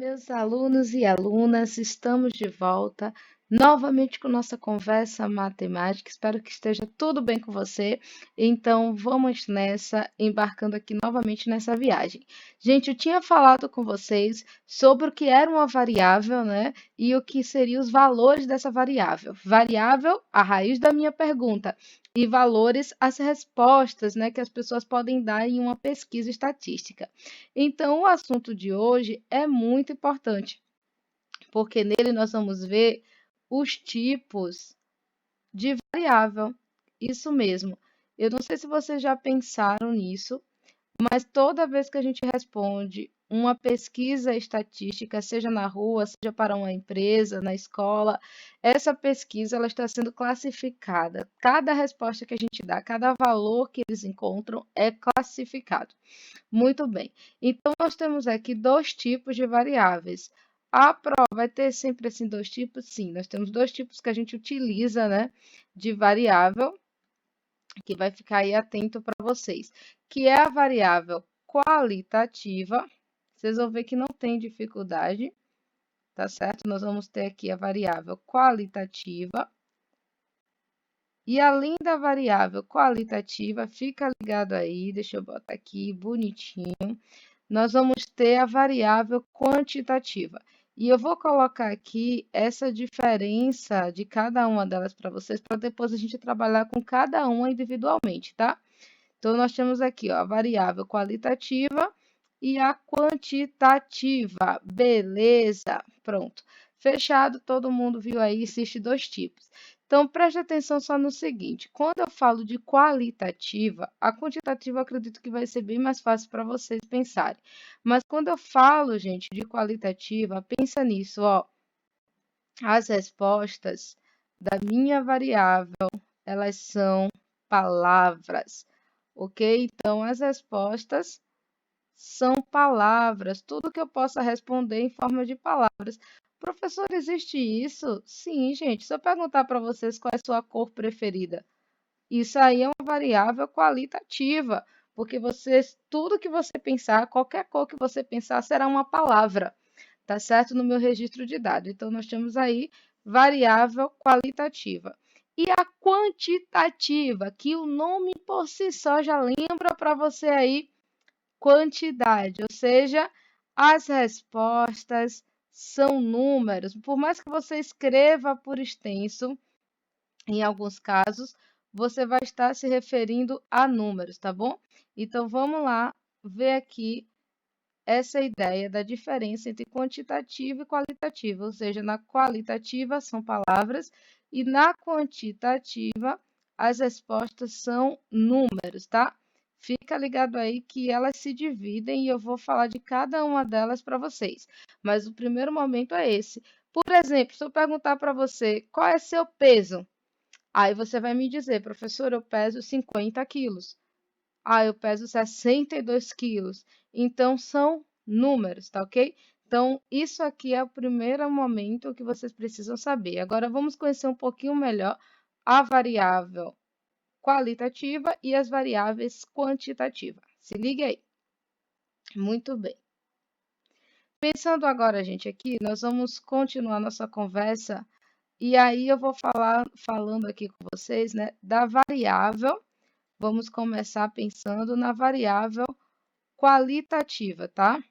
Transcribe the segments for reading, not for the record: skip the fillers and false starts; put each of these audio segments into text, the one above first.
Meus alunos e alunas, estamos de volta novamente com nossa conversa matemática. Espero que esteja tudo bem com você. Então, vamos nessa, embarcando aqui novamente nessa viagem. Gente, eu tinha falado com vocês sobre o que era uma variável, né? E o que seriam os valores dessa variável. Variável, a raiz da minha pergunta, e valores, as respostas, né, que as pessoas podem dar em uma pesquisa estatística. Então, o assunto de hoje é muito importante, porque nele nós vamos ver os tipos de variável. Isso mesmo. Eu não sei se vocês já pensaram nisso, mas toda vez que a gente responde uma pesquisa estatística, seja na rua, seja para uma empresa, na escola, essa pesquisa ela está sendo classificada. Cada resposta que a gente dá, cada valor que eles encontram é classificado. Muito bem. Então, nós temos aqui dois tipos de variáveis. A prova vai ter sempre assim dois tipos? Sim, nós temos dois tipos que a gente utiliza, né, de variável, que vai ficar aí atento para vocês, que é a variável qualitativa. Vocês vão ver que não tem dificuldade, tá certo? Nós vamos ter aqui a variável qualitativa. E além da variável qualitativa, fica ligado aí, deixa eu botar aqui bonitinho, nós vamos ter a variável quantitativa. E eu vou colocar aqui essa diferença de cada uma delas para vocês, para depois a gente trabalhar com cada uma individualmente, tá? Então, nós temos aqui ó, a variável qualitativa e a quantitativa. Beleza, pronto. Fechado, todo mundo viu aí, existem dois tipos. Então, preste atenção só no seguinte, quando eu falo de qualitativa, a quantitativa eu acredito que vai ser bem mais fácil para vocês pensarem. Mas quando eu falo, gente, de qualitativa, pensa nisso, ó. As respostas da minha variável, elas são palavras, ok? Então, as respostas são palavras, tudo que eu possa responder em forma de palavras. Professor, existe isso? Sim, gente. Se eu perguntar para vocês qual é a sua cor preferida, isso aí é uma variável qualitativa, porque vocês, tudo que você pensar, qualquer cor que você pensar, será uma palavra, tá certo? No meu registro de dados. Então, nós temos aí variável qualitativa. E a quantitativa, que o nome por si só já lembra para você aí quantidade, ou seja, as respostas são números. Por mais que você escreva por extenso, em alguns casos, você vai estar se referindo a números, tá bom? Então, vamos lá ver aqui essa ideia da diferença entre quantitativa e qualitativa, ou seja, na qualitativa são palavras e na quantitativa as respostas são números, tá? Fica ligado aí que elas se dividem e eu vou falar de cada uma delas para vocês. Mas o primeiro momento é esse. Por exemplo, se eu perguntar para você qual é seu peso, aí você vai me dizer, professor, eu peso 50 quilos. Ah, eu peso 62 quilos. Então, são números, tá ok? Então, isso aqui é o primeiro momento que vocês precisam saber. Agora, vamos conhecer um pouquinho melhor a variável qualitativa e as variáveis quantitativas. Se liga aí. Muito bem. Pensando agora, gente, aqui, nós vamos continuar nossa conversa e aí eu vou falando aqui com vocês, né, da variável. Vamos começar pensando na variável qualitativa, tá?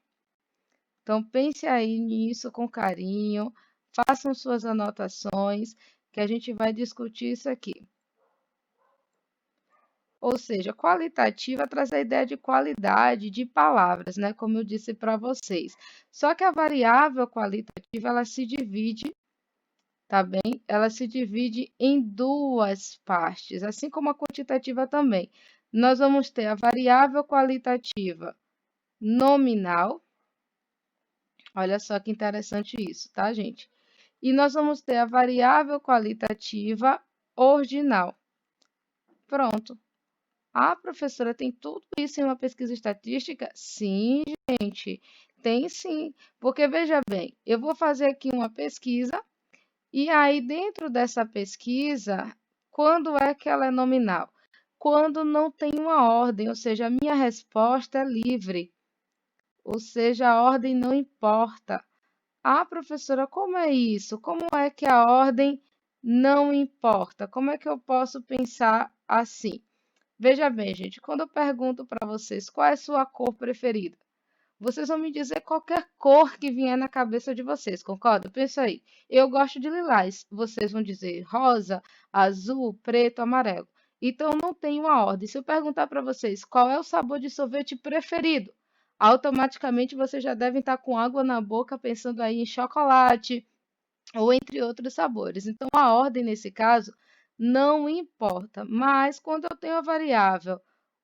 Então, pense aí nisso com carinho, façam suas anotações, que a gente vai discutir isso aqui. Ou seja, qualitativa traz a ideia de qualidade de palavras, né? Como eu disse para vocês. Só que a variável qualitativa, ela se divide, tá bem? Ela se divide em duas partes, assim como a quantitativa também. Nós vamos ter a variável qualitativa nominal. Olha só que interessante isso, tá, gente? E nós vamos ter a variável qualitativa ordinal. Pronto. Ah, professora, tem tudo isso em uma pesquisa estatística? Sim, gente, tem sim. Porque veja bem, eu vou fazer aqui uma pesquisa e aí dentro dessa pesquisa, quando é que ela é nominal? Quando não tem uma ordem, ou seja, a minha resposta é livre. Ou seja, a ordem não importa. Ah, professora, como é isso? Como é que a ordem não importa? Como é que eu posso pensar assim? Veja bem, gente, quando eu pergunto para vocês qual é a sua cor preferida, vocês vão me dizer qualquer cor que vier na cabeça de vocês, concorda? Pensa aí. Eu gosto de lilás. Vocês vão dizer rosa, azul, preto, amarelo. Então não tem uma ordem. Se eu perguntar para vocês qual é o sabor de sorvete preferido, automaticamente vocês já devem estar com água na boca pensando aí em chocolate ou entre outros sabores. Então a ordem nesse caso não importa. Mas quando eu tenho a variável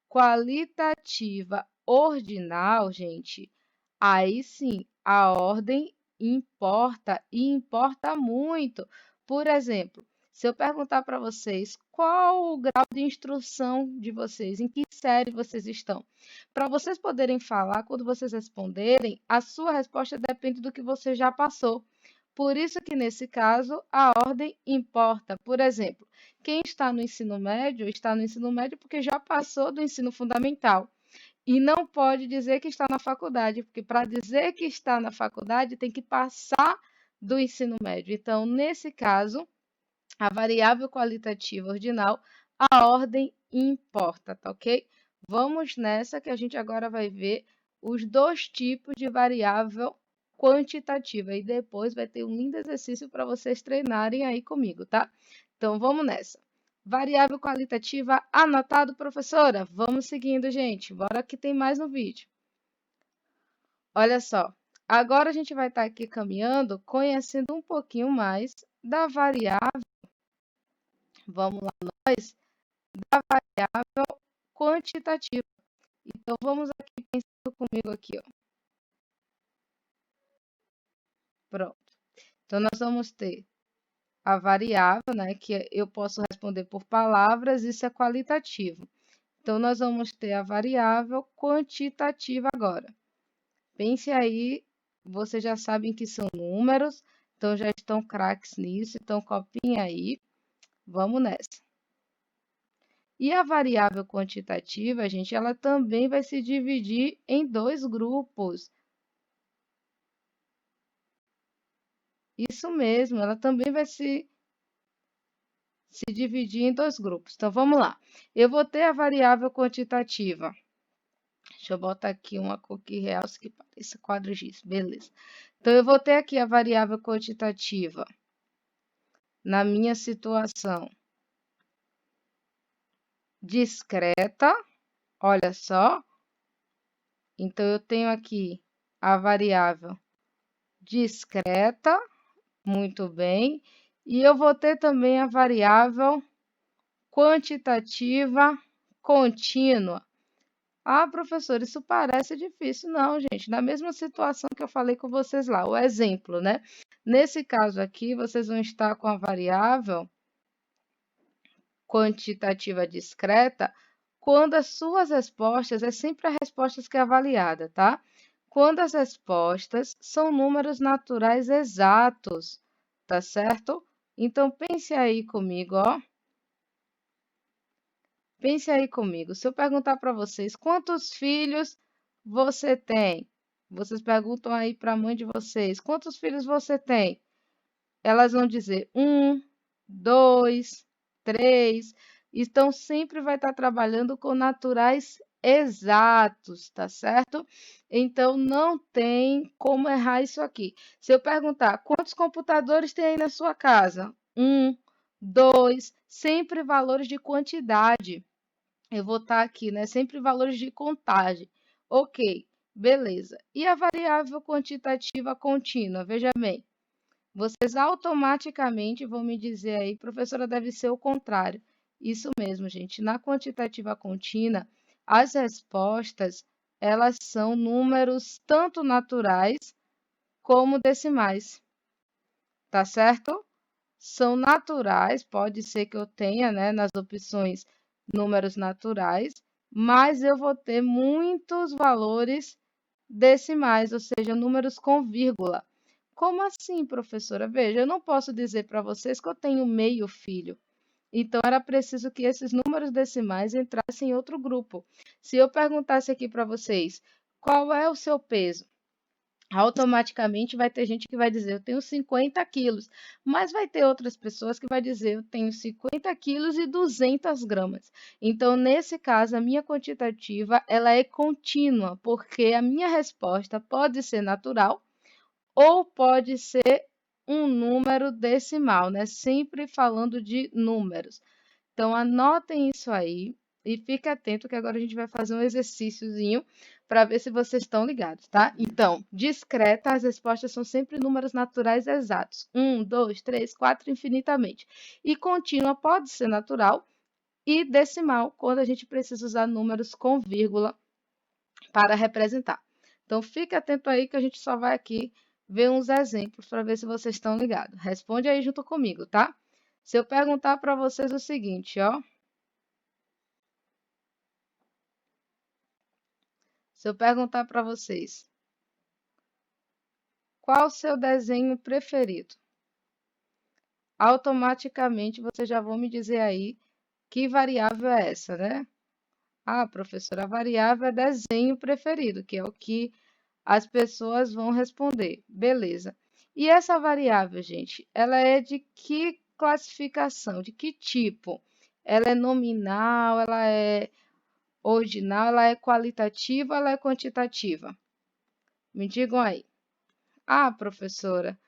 qualitativa ordinal, gente, aí sim a ordem importa e importa muito. Por exemplo, se eu perguntar para vocês qual o grau de instrução de vocês, em que série vocês estão, para vocês poderem falar, quando vocês responderem, a sua resposta depende do que você já passou. Por isso que nesse caso a ordem importa. Por exemplo, quem está no ensino médio porque já passou do ensino fundamental. E não pode dizer que está na faculdade, porque para dizer que está na faculdade tem que passar do ensino médio. Então, nesse caso, a variável qualitativa ordinal, a ordem importa, tá ok? Vamos nessa que a gente agora vai ver os dois tipos de variável quantitativa e depois vai ter um lindo exercício para vocês treinarem aí comigo, tá? Então vamos nessa. Variável qualitativa anotado, professora? Vamos seguindo, gente. Bora que tem mais no vídeo. Olha só, agora a gente vai estar aqui caminhando, conhecendo um pouquinho mais da variável, vamos lá, nós, da variável quantitativa. Então, vamos aqui pensando comigo aqui, ó. Pronto. Então, nós vamos ter a variável, né, que eu posso responder por palavras, isso é qualitativo. Então, nós vamos ter a variável quantitativa agora. Pense aí, vocês já sabem que são números, então já estão craques nisso, então copiem aí, vamos nessa. E a variável quantitativa, gente, ela também vai se dividir em dois grupos. Isso mesmo, ela também vai se dividir em dois grupos. Então, vamos lá. Eu vou ter a variável quantitativa. Deixa eu botar aqui uma cor que realce que pareça quadro giz. Beleza. Então, eu vou ter aqui a variável quantitativa na minha situação discreta. Olha só. Então, eu tenho aqui a variável discreta. Muito bem. E eu vou ter também a variável quantitativa contínua. Ah, professor, isso parece difícil. Não, gente, na mesma situação que eu falei com vocês lá, o exemplo, né? Nesse caso aqui, vocês vão estar com a variável quantitativa discreta quando as suas respostas, é sempre a resposta que é avaliada, tá? Quando as respostas são números naturais exatos, tá certo? Então, pense aí comigo, ó. Pense aí comigo. Se eu perguntar para vocês quantos filhos você tem, vocês perguntam aí para a mãe de vocês, quantos filhos você tem? Elas vão dizer um, dois, três. Então, sempre vai estar trabalhando com naturais exatos, tá certo? Então, não tem como errar isso aqui. Se eu perguntar quantos computadores tem aí na sua casa? Um, dois, sempre valores de quantidade. Eu vou estar aqui, né? Sempre valores de contagem. Ok, beleza. E a variável quantitativa contínua? Veja bem. Vocês automaticamente vão me dizer aí, professora, deve ser o contrário. Isso mesmo, gente. Na quantitativa contínua, as respostas, elas são números tanto naturais como decimais, tá certo? São naturais, pode ser que eu tenha, né, nas opções números naturais, mas eu vou ter muitos valores decimais, ou seja, números com vírgula. Como assim, professora? Veja, eu não posso dizer para vocês que eu tenho meio filho. Então, era preciso que esses números decimais entrassem em outro grupo. Se eu perguntasse aqui para vocês, qual é o seu peso? automaticamente vai ter gente que vai dizer eu tenho 50 quilos, mas vai ter outras pessoas que vai dizer eu tenho 50 quilos e 200 gramas. Então, nesse caso, a minha quantitativa ela é contínua, porque a minha resposta pode ser natural ou pode ser um número decimal, né? Sempre falando de números. Então, anotem isso aí e fique atento que agora a gente vai fazer um exercíciozinho para ver se vocês estão ligados, tá? Então, discreta, as respostas são sempre números naturais exatos. 1, 2, 3, 4, infinitamente. E contínua pode ser natural e decimal, quando a gente precisa usar números com vírgula para representar. Então, fique atento aí que a gente só vai aqui ver uns exemplos para ver se vocês estão ligados. Responde aí junto comigo, tá? Se eu perguntar para vocês o seguinte, ó. Se eu perguntar para vocês, qual o seu desenho preferido? Automaticamente vocês já vão me dizer aí que variável é essa, né? Ah, professora, a variável é desenho preferido, que é o que as pessoas vão responder. Beleza. E essa variável, gente, ela é de que classificação? De que tipo? Ela é nominal, ela é ordinal, ela é qualitativa, ela é quantitativa? Me digam aí. Ah, professora,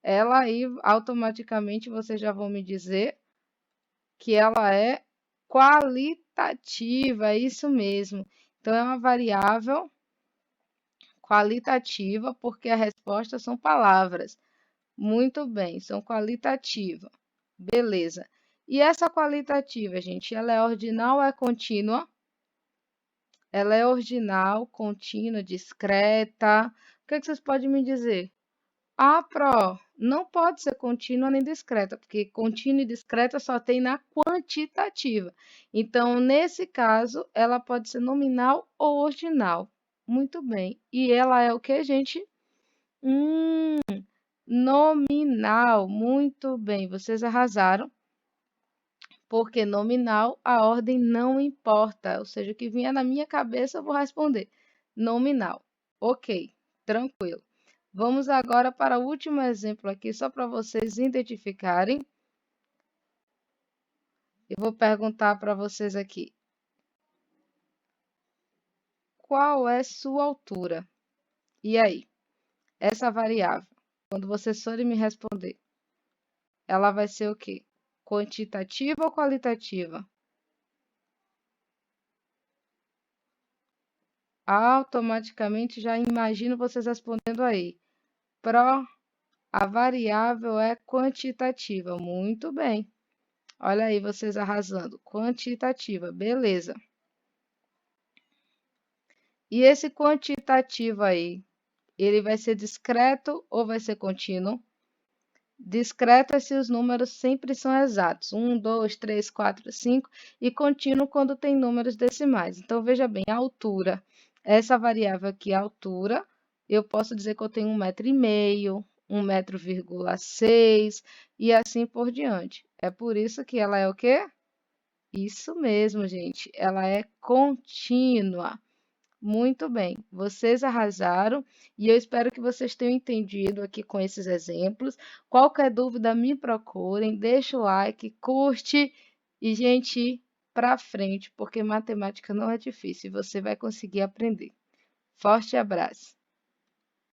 ela aí automaticamente vocês já vão me dizer que ela é qualitativa, é isso mesmo. Então, é uma variável qualitativa, porque a resposta são palavras. Muito bem, são qualitativa. Beleza. E essa qualitativa, gente, ela é ordinal ou é contínua? Ela é ordinal, contínua, discreta. O que vocês podem me dizer? A PRO não pode ser contínua nem discreta, porque contínua e discreta só tem na quantitativa. Então, nesse caso, ela pode ser nominal ou ordinal. Muito bem. E ela é o que, gente? Nominal. Muito bem. Vocês arrasaram. Porque nominal, a ordem não importa. Ou seja, o que vier na minha cabeça, eu vou responder. Nominal. Ok, tranquilo. Vamos agora para o último exemplo aqui, só para vocês identificarem. Eu vou perguntar para vocês aqui. Qual é sua altura? E aí? Essa variável, quando vocês forem me responder, ela vai ser o quê? Quantitativa ou qualitativa? Automaticamente já imagino vocês respondendo aí. Pro, a variável é quantitativa. Muito bem. Olha aí vocês arrasando. Quantitativa, beleza. E esse quantitativo aí, ele vai ser discreto ou vai ser contínuo? Discreto é se os números sempre são exatos, 1, 2, 3, 4, 5, e contínuo quando tem números decimais. Então, veja bem, a altura, essa variável aqui, a altura, eu posso dizer que eu tenho 1,5 m, 1,6 m, e assim por diante. É por isso que ela é o quê? Isso mesmo, gente, ela é contínua. Muito bem, vocês arrasaram e eu espero que vocês tenham entendido aqui com esses exemplos. Qualquer dúvida, me procurem, deixa o like, curte e, gente, para frente, porque matemática não é difícil e você vai conseguir aprender. Forte abraço!